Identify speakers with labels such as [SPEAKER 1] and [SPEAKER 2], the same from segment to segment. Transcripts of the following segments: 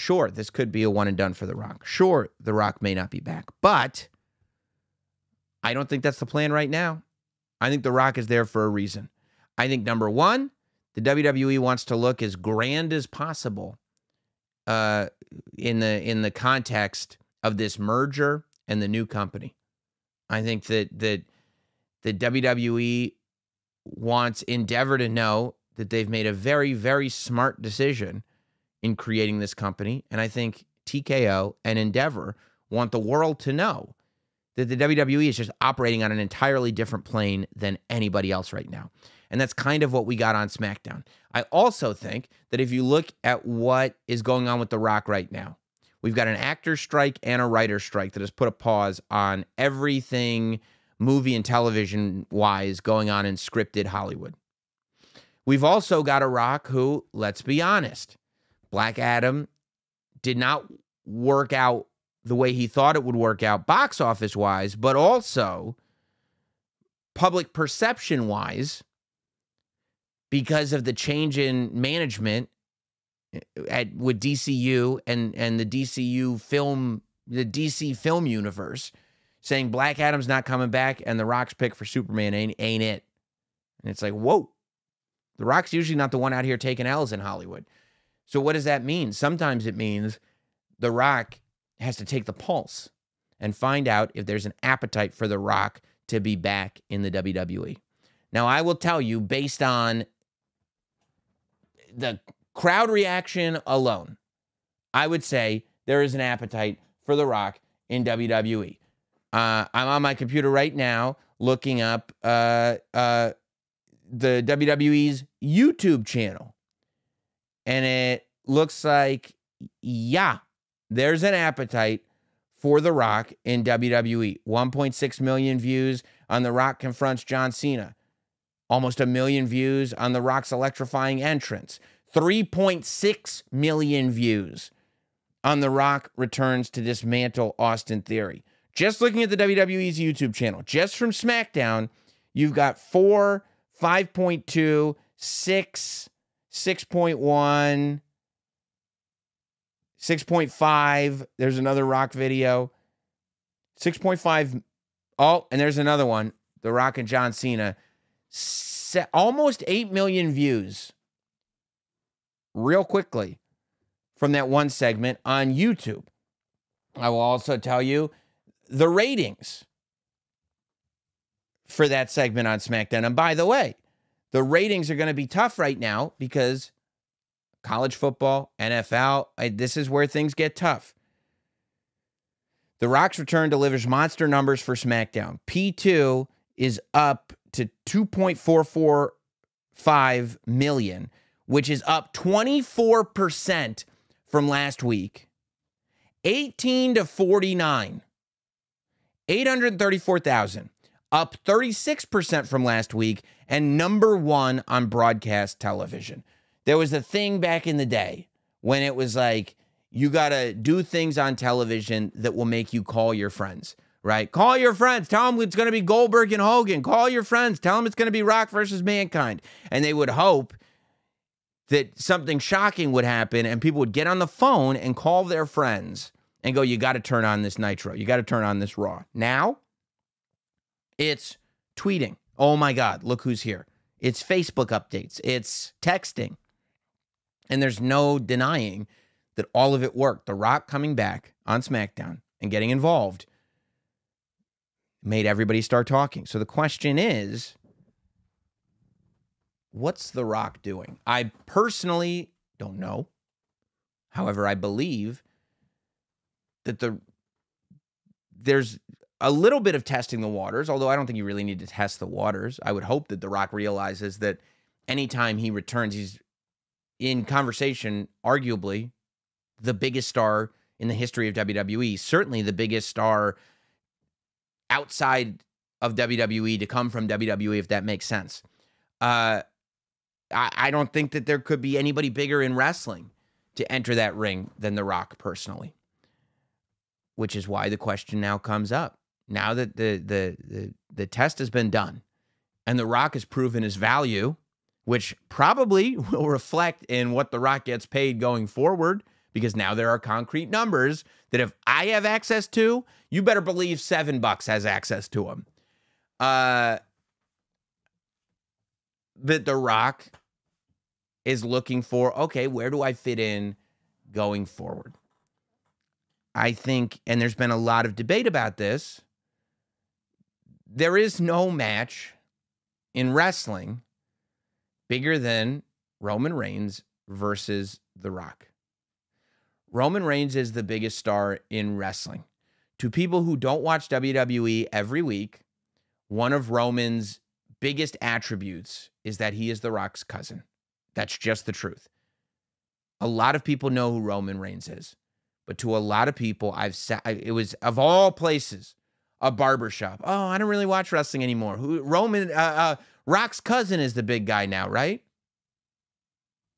[SPEAKER 1] Sure, this could be a one and done for The Rock. Sure, The Rock may not be back, but I don't think that's the plan right now. I think The Rock is there for a reason. I think, number one, the WWE wants to look as grand as possible in the context of this merger and the new company. I think that the WWE wants Endeavor to know that they've made a very, very smart decision in creating this company. And I think TKO and Endeavor want the world to know that the WWE is just operating on an entirely different plane than anybody else right now. And that's kind of what we got on SmackDown. I also think that if you look at what is going on with The Rock right now, we've got an actor strike and a writer strike that has put a pause on everything movie and television-wise going on in scripted Hollywood. We've also got a Rock who, let's be honest, Black Adam did not work out the way he thought it would work out box office-wise, but also public perception-wise because of the change in management with DCU and the DCU film, the DC film universe, saying Black Adam's not coming back and The Rock's pick for Superman ain't it. And it's like, whoa. The Rock's usually not the one out here taking L's in Hollywood. So what does that mean? Sometimes it means The Rock has to take the pulse and find out if there's an appetite for The Rock to be back in the WWE. Now, I will tell you, based on the crowd reaction alone, I would say there is an appetite for The Rock in WWE. I'm on my computer right now looking up the WWE's YouTube channel. And it looks like, yeah, there's an appetite for The Rock in WWE. 1.6 million views on The Rock confronts John Cena. Almost 1 million views on The Rock's electrifying entrance. 3.6 million views on The Rock returns to dismantle Austin Theory. Just looking at the WWE's YouTube channel, just from SmackDown, you've got 4, 5.2, 6, 6.1, 6.5. There's another Rock video. 6.5. Oh, and there's another one. The Rock and John Cena. Almost 8 million views real quickly from that one segment on YouTube. I will also tell you the ratings for that segment on SmackDown. And by the way, the ratings are going to be tough right now because college football, NFL, this is where things get tough. The Rock's return delivers monster numbers for SmackDown. P2 is up to 2.445 million, which is up 24% from last week. 18 to 49. 834,000. Up 36% from last week, and number one on broadcast television. There was a thing back in the day when it was like, you got to do things on television that will make you call your friends, right? Call your friends. Tell them it's going to be Goldberg and Hogan. Call your friends. Tell them it's going to be Rock versus Mankind. And they would hope that something shocking would happen and people would get on the phone and call their friends and go, you got to turn on this Nitro. You got to turn on this Raw. Now, it's tweeting. Oh my God, look who's here. It's Facebook updates. It's texting. And there's no denying that all of it worked. The Rock coming back on SmackDown and getting involved made everybody start talking. So the question is, what's The Rock doing? I personally don't know. However, I believe that there's a little bit of testing the waters, although I don't think you really need to test the waters. I would hope that The Rock realizes that anytime he returns, he's in conversation, arguably, the biggest star in the history of WWE, certainly the biggest star outside of WWE to come from WWE, if that makes sense. I don't think that there could be anybody bigger in wrestling to enter that ring than The Rock personally, which is why the question now comes up. Now that the test has been done and The Rock has proven his value, which probably will reflect in what The Rock gets paid going forward because now there are concrete numbers that if I have access to, you better believe $7 has access to them. That The Rock is looking for, okay, where do I fit in going forward? I think, and there's been a lot of debate about this, there is no match in wrestling bigger than Roman Reigns versus The Rock. Roman Reigns is the biggest star in wrestling. To people who don't watch WWE every week, one of Roman's biggest attributes is that he is The Rock's cousin. That's just the truth. A lot of people know who Roman Reigns is. But to a lot of people, it was, of all places, a barbershop. Oh, I don't really watch wrestling anymore. Rock's cousin is the big guy now, right?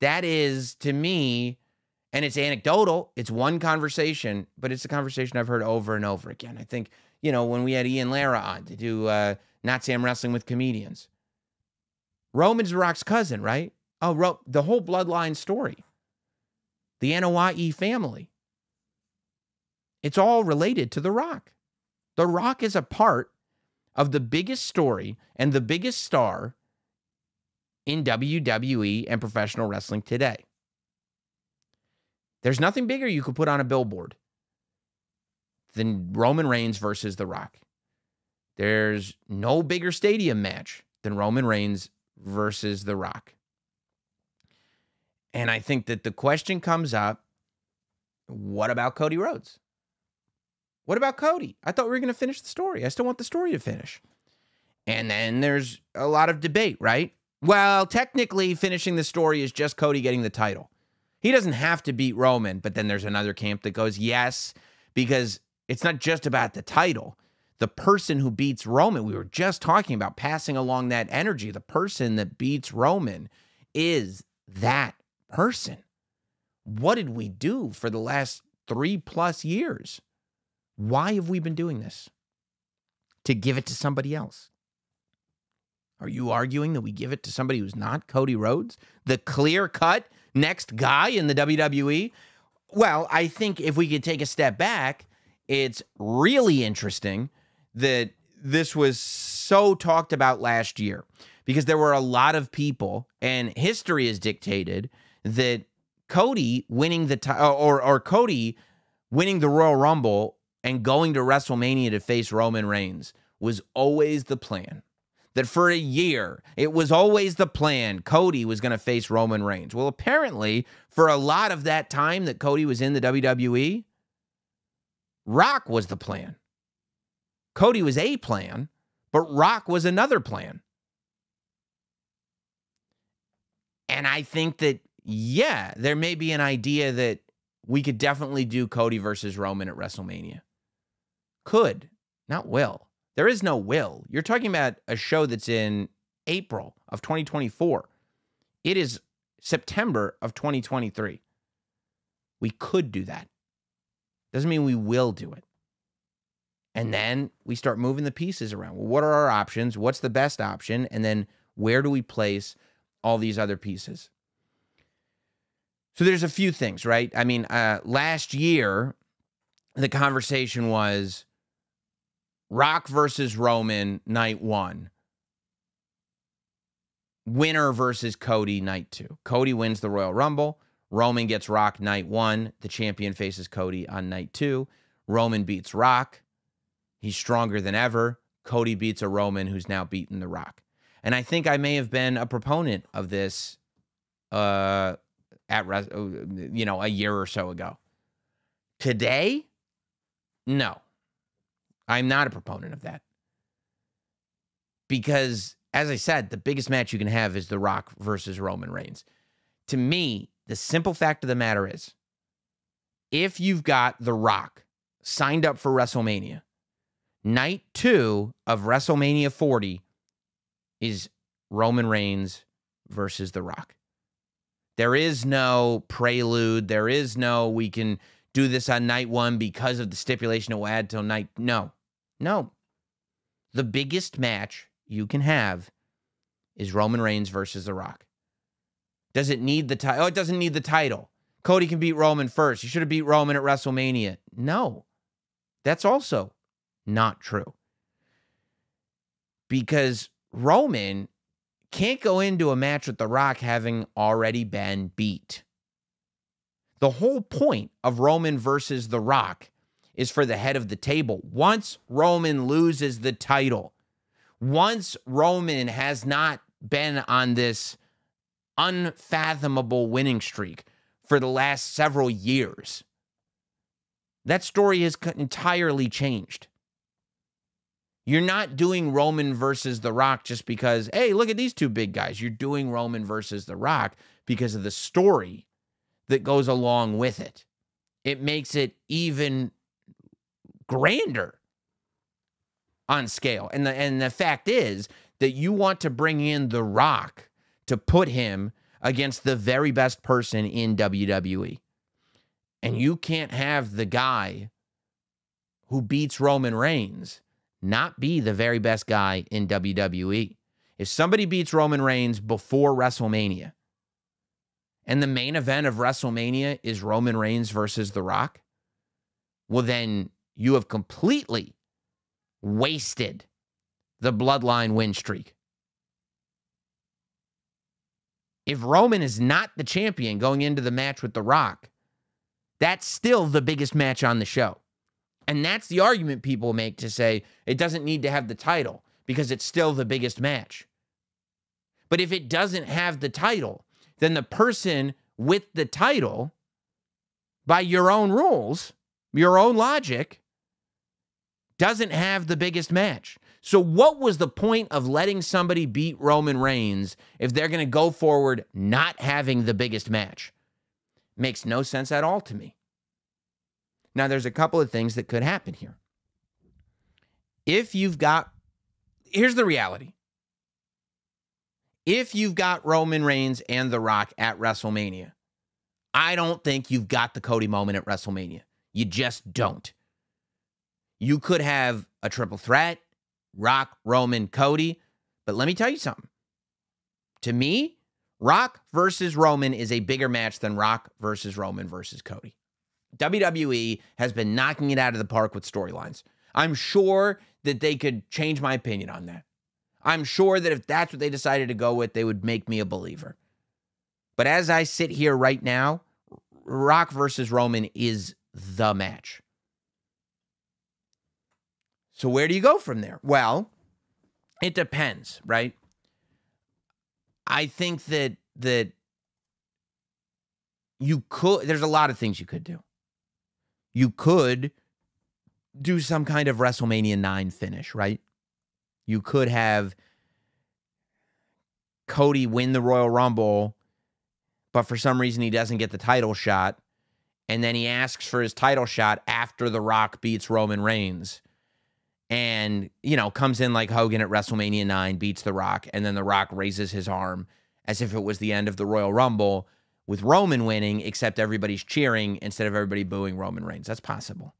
[SPEAKER 1] That is, to me, and it's anecdotal. It's one conversation, but it's a conversation I've heard over and over again. I think, when we had Ian Lara on to do NotSam Wrestling with comedians. Roman's Rock's cousin, right? Oh, the whole Bloodline story. The Anoa'i family. It's all related to The Rock. The Rock is a part of the biggest story and the biggest star in WWE and professional wrestling today. There's nothing bigger you could put on a billboard than Roman Reigns versus The Rock. There's no bigger stadium match than Roman Reigns versus The Rock. And I think that the question comes up, what about Cody Rhodes? What about Cody? I thought we were going to finish the story. I still want the story to finish. And then there's a lot of debate, right? Well, technically, finishing the story is just Cody getting the title. He doesn't have to beat Roman, but then there's another camp that goes, yes, because it's not just about the title. The person who beats Roman, we were just talking about passing along that energy. The person that beats Roman is that person. What did we do for the last 3+ years? Why have we been doing this? To give it to somebody else. Are you arguing that we give it to somebody who's not Cody Rhodes? The clear-cut next guy in the WWE? Well, I think if we could take a step back, it's really interesting that this was so talked about last year because there were a lot of people, and history has dictated that Cody winning the Cody winning the Royal Rumble and going to WrestleMania to face Roman Reigns was always the plan. That for a year, it was always the plan Cody was going to face Roman Reigns. Well, apparently, for a lot of that time that Cody was in the WWE, Rock was the plan. Cody was a plan, but Rock was another plan. And I think that, yeah, there may be an idea that we could definitely do Cody versus Roman at WrestleMania. Could, not will. There is no will. You're talking about a show that's in April of 2024. It is September of 2023. We could do that. Doesn't mean we will do it. And then we start moving the pieces around. Well, what are our options? What's the best option? And then where do we place all these other pieces? So there's a few things, right? I mean, last year, the conversation was Rock versus Roman, night 1. Winner versus Cody, night 2. Cody wins the Royal Rumble. Roman gets Rock, night 1. The champion faces Cody on night 2. Roman beats Rock. He's stronger than ever. Cody beats a Roman who's now beaten The Rock. And I think I may have been a proponent of this a year or so ago. Today, no. I'm not a proponent of that. Because, as I said, the biggest match you can have is The Rock versus Roman Reigns. To me, the simple fact of the matter is, if you've got The Rock signed up for WrestleMania, night 2 of WrestleMania 40 is Roman Reigns versus The Rock. There is no prelude. There is no, we can do this on night 1 because of the stipulation it will add till night. No. The biggest match you can have is Roman Reigns versus The Rock. Does it need the title? Oh, it doesn't need the title. Cody can beat Roman first. You should have beat Roman at WrestleMania. No, that's also not true. Because Roman can't go into a match with The Rock having already been beat. The whole point of Roman versus The Rock is for the head of the table. Once Roman loses the title, once Roman has not been on this unfathomable winning streak for the last several years, that story has entirely changed. You're not doing Roman versus The Rock just because, hey, look at these two big guys. You're doing Roman versus The Rock because of the story that goes along with it. It makes it even grander on scale. And the fact is that you want to bring in The Rock to put him against the very best person in WWE. And you can't have the guy who beats Roman Reigns not be the very best guy in WWE. If somebody beats Roman Reigns before WrestleMania, and the main event of WrestleMania is Roman Reigns versus The Rock, well, then you have completely wasted the Bloodline win streak. If Roman is not the champion going into the match with The Rock, that's still the biggest match on the show. And that's the argument people make to say it doesn't need to have the title because it's still the biggest match. But if it doesn't have the title, then the person with the title, by your own rules, your own logic, doesn't have the biggest match. So what was the point of letting somebody beat Roman Reigns if they're going to go forward not having the biggest match? Makes no sense at all to me. Now, there's a couple of things that could happen here. If you've got, here's the reality. If you've got Roman Reigns and The Rock at WrestleMania, I don't think you've got the Cody moment at WrestleMania. You just don't. You could have a triple threat, Rock, Roman, Cody, but let me tell you something. To me, Rock versus Roman is a bigger match than Rock versus Roman versus Cody. WWE has been knocking it out of the park with storylines. I'm sure that they could change my opinion on that. I'm sure that if that's what they decided to go with, they would make me a believer. But as I sit here right now, Rock versus Roman is the match. So where do you go from there? Well, it depends, right? I think that you could, there's a lot of things you could do. You could do some kind of WrestleMania 9 finish, right? You could have Cody win the Royal Rumble, but for some reason he doesn't get the title shot, and then he asks for his title shot after The Rock beats Roman Reigns. And, you know, comes in like Hogan at WrestleMania 9, beats The Rock, and then The Rock raises his arm as if it was the end of the Royal Rumble with Roman winning, except everybody's cheering instead of everybody booing Roman Reigns. That's possible.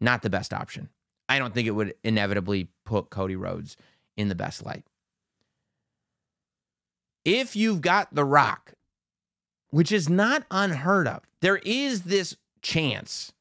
[SPEAKER 1] Not the best option. I don't think it would inevitably put Cody Rhodes in the best light. If you've got The Rock, which is not unheard of, there is this chance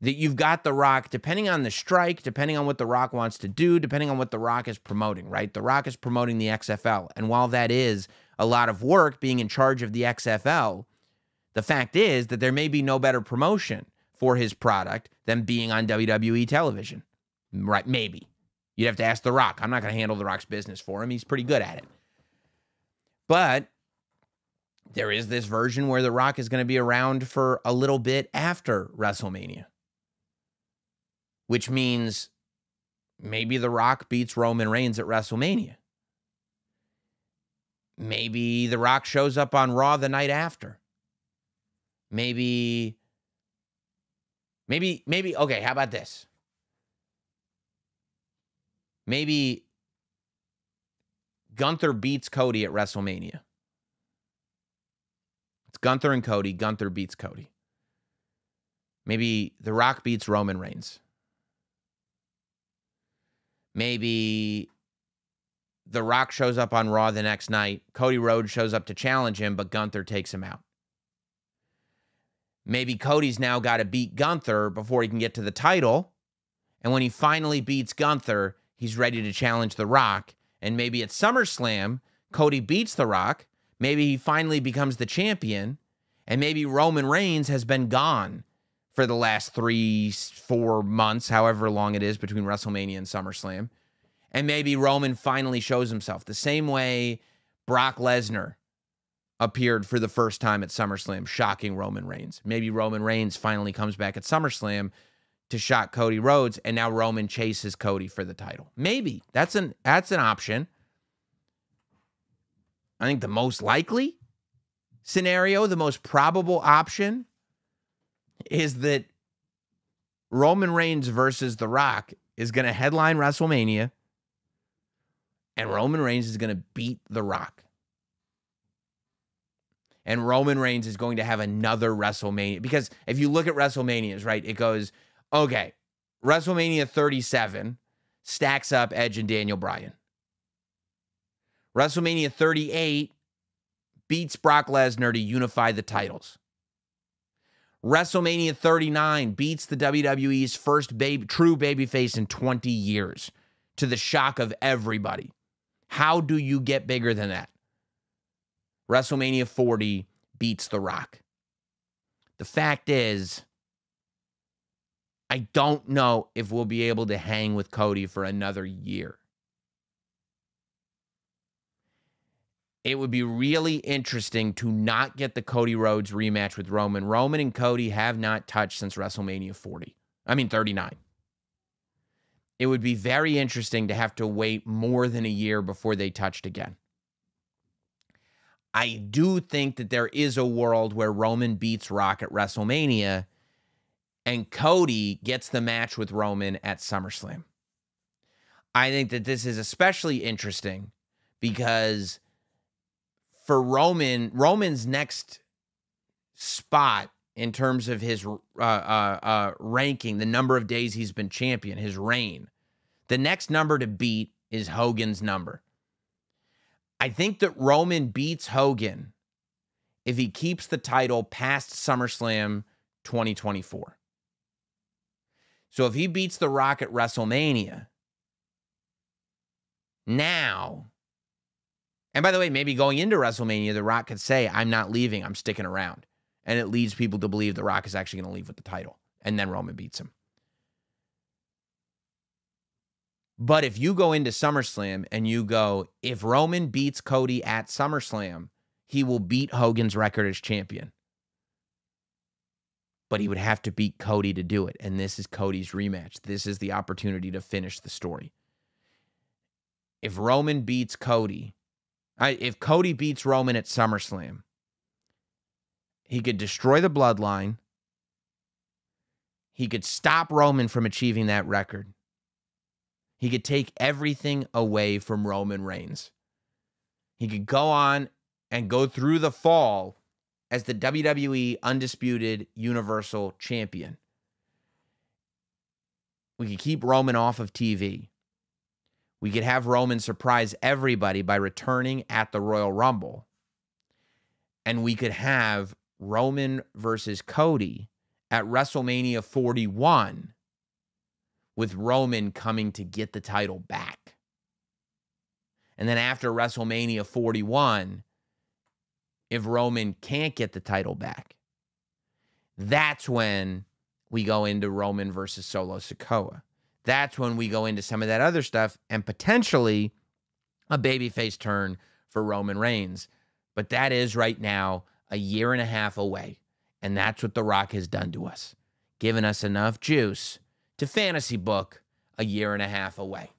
[SPEAKER 1] that you've got The Rock, depending on the strike, depending on what The Rock wants to do, depending on what The Rock is promoting, right? The Rock is promoting the XFL. And while that is a lot of work being in charge of the XFL, the fact is that there may be no better promotion for his product than being on WWE television. Right? Maybe. You'd have to ask The Rock. I'm not going to handle The Rock's business for him. He's pretty good at it. But there is this version where The Rock is going to be around for a little bit after WrestleMania, which means maybe The Rock beats Roman Reigns at WrestleMania. Maybe The Rock shows up on Raw the night after. Maybe, okay, how about this? Maybe Gunther beats Cody at WrestleMania. It's Gunther and Cody. Gunther beats Cody. Maybe The Rock beats Roman Reigns. Maybe The Rock shows up on Raw the next night. Cody Rhodes shows up to challenge him, but Gunther takes him out. Maybe Cody's now got to beat Gunther before he can get to the title. And when he finally beats Gunther, he's ready to challenge The Rock. And maybe at SummerSlam, Cody beats The Rock. Maybe he finally becomes the champion. And maybe Roman Reigns has been gone for the last 3-4 months, however long it is between WrestleMania and SummerSlam. And maybe Roman finally shows himself the same way Brock Lesnar appeared for the first time at SummerSlam, shocking Roman Reigns. Maybe Roman Reigns finally comes back at SummerSlam to shock Cody Rhodes, and now Roman chases Cody for the title. Maybe. That's an option. I think the most likely scenario, the most probable option, is that Roman Reigns versus The Rock is going to headline WrestleMania, and Roman Reigns is going to beat The Rock. And Roman Reigns is going to have another WrestleMania. Because if you look at WrestleManias, right, it goes, okay, WrestleMania 37 stacks up Edge and Daniel Bryan. WrestleMania 38 beats Brock Lesnar to unify the titles. WrestleMania 39 beats the WWE's first true babyface in 20 years, to the shock of everybody. How do you get bigger than that? WrestleMania 40 beats The Rock. The fact is, I don't know if we'll be able to hang with Cody for another year. It would be really interesting to not get the Cody Rhodes rematch with Roman. Roman and Cody have not touched since WrestleMania 39. It would be very interesting to have to wait more than a year before they touched again. I do think that there is a world where Roman beats Rock at WrestleMania and Cody gets the match with Roman at SummerSlam. I think that this is especially interesting because for Roman's next spot in terms of his ranking, the number of days he's been champion, his reign, the next number to beat is Hogan's number. I think that Roman beats Hogan if he keeps the title past SummerSlam 2024. So if he beats The Rock at WrestleMania, now, and by the way, maybe going into WrestleMania, The Rock could say, I'm not leaving, I'm sticking around. And it leads people to believe The Rock is actually going to leave with the title. And then Roman beats him. But if you go into SummerSlam and you go, if Roman beats Cody at SummerSlam, he will beat Hogan's record as champion. But he would have to beat Cody to do it. And this is Cody's rematch. This is the opportunity to finish the story. If Roman beats Cody, if Cody beats Roman at SummerSlam, he could destroy the Bloodline. He could stop Roman from achieving that record. He could take everything away from Roman Reigns. He could go on and go through the fall as the WWE Undisputed Universal Champion. We could keep Roman off of TV. We could have Roman surprise everybody by returning at the Royal Rumble. And we could have Roman versus Cody at WrestleMania 41 with Roman coming to get the title back. And then after WrestleMania 41, if Roman can't get the title back, that's when we go into Roman versus Solo Sikoa. That's when we go into some of that other stuff and potentially a babyface turn for Roman Reigns. But that is right now a year and a half away. And that's what The Rock has done to us. Given us enough juice to fantasy book a year and a half away.